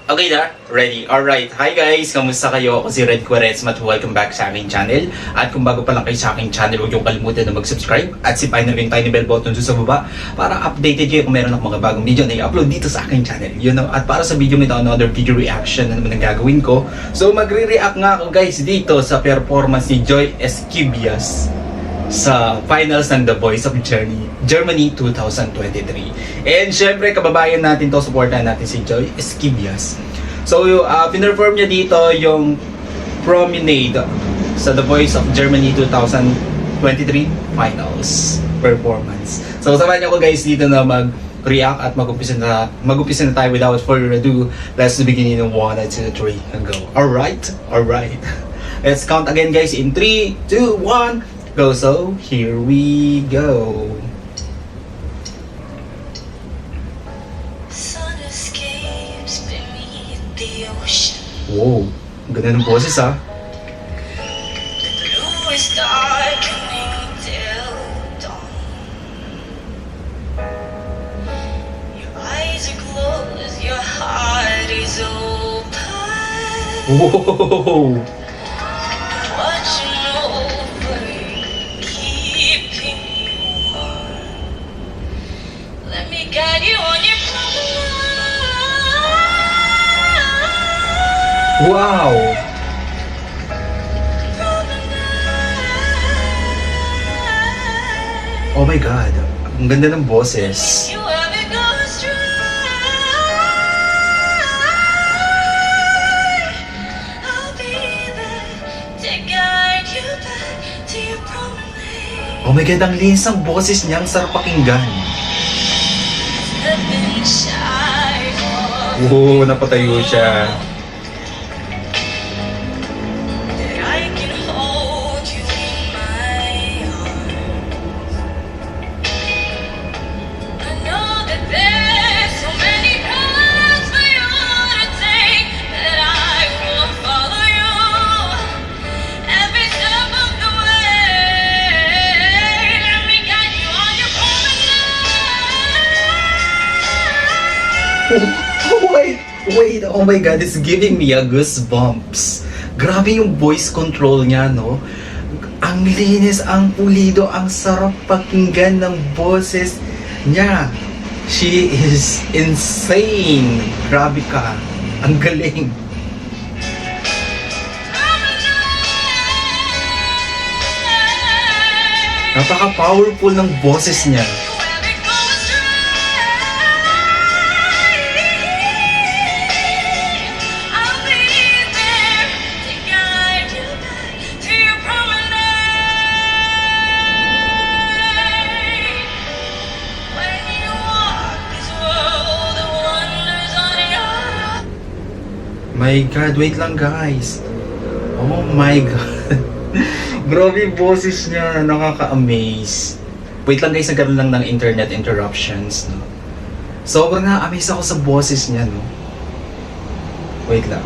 Okay na? Ready? Alright. Hi guys! Kamusta kayo? Ako si Red Quaresma at welcome back sa aking channel. At kung bago pa lang kayo sa aking channel, huwag yung kalimutan na mag-subscribe at sipain na rin yung tiny bell button sa baba para updated kayo kung meron akong mga bagong video na i-upload dito sa aking channel. You know? At para sa video ito, another video reaction na naman ang gagawin ko. So magre-react nga ako guys dito sa performance ni Joy Esquivias sa finals ng The Voice of Germany 2023. And syempre, kababayan natin to, supportan natin si Joy Esquivias. So, pinerform niya dito yung Promenade sa The Voice of Germany 2023 finals performance. So, samahan niyo ako guys dito na mag-react at mag-umpisa na tayo without further ado. Let's begin in 1, 2, 3, and go. Alright? Alright. Let's count again guys in 3, 2, 1, go. So, here we go. Wow, ang ganda ng boses ah. Wow. Wow! Oh my God! Ang ganda ng boses. Oh my God! Ang linis ng boses niya. Ang sarap pakinggan. Wow! Napatayo siya. Wait, oh my God, it's giving me a goosebumps. Grabe yung voice control niya, no? Ang linis, ang pulido, ang sarap pakinggan ng boses niya. She is insane. Grabe ka. Ang galing. Napaka-powerful ng boses niya. My God, wait lang guys. Oh my God. Grabe yung boses niya, nakaka-amaze. Wait lang guys, nagkaroon lang ng internet interruptions, no? Sobrang na-amaze ako sa boses niya, no? Wait lang.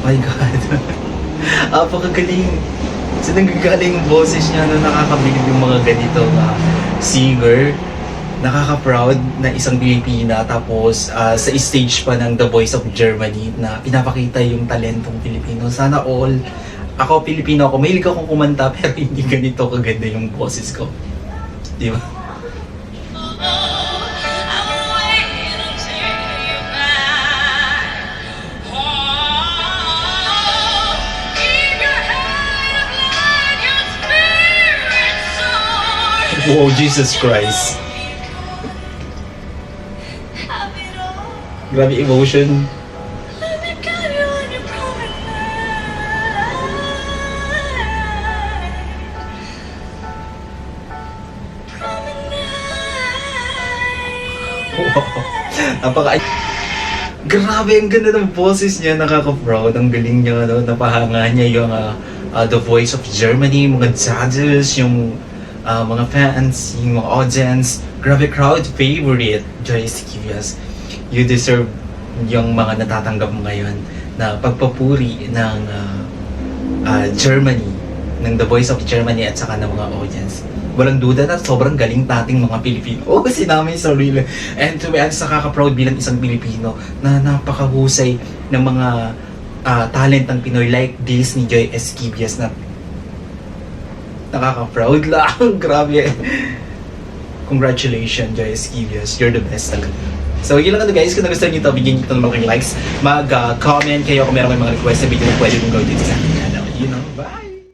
My God. Apakagaling. Saan nanggagaling yung boses niya, no? Nakakabilib yung mga ganito na singer. Nakaka-proud na isang Pilipina tapos sa stage pa ng The Voice of Germany na pinapakita yung talentong Pilipino. Sana all, ako Pilipino ako, mahilig akong kumanta pero hindi ganito kaganda yung boses ko. Di ba? Wow, Jesus Christ. Grabe emotion. Napaka... Grabe, ang ganda ng boses niya. Nakaka-proud. Ang galing niya, no? Napahanga niya yung The Voice of Germany, mga judges, yung mga fans, yung mga audience. Grabe, crowd favorite, Joy Esquivias. You deserve yung mga natatanggap mo ngayon na pagpapuri ng Germany ng The Voice of Germany at saka ng mga audience. Walang duda na sobrang galing nating mga Pilipino. Kasi namin sarili. And to be honest, nakaka-proud bilang isang Pilipino na napakahusay ng mga talent ng Pinoy like this ni Joy Esquivias na nakaka-proud lang. Grabe. Congratulations, Joy Esquivias. You're the best talaga. So, yun lang guys. Kung nagustuhan nyo ito, bigyan nyo ito ng malaking likes. Mag-comment kayo kung meron kayong mga request sa video na pwede mong gawin dito sa akin channel. You know, bye!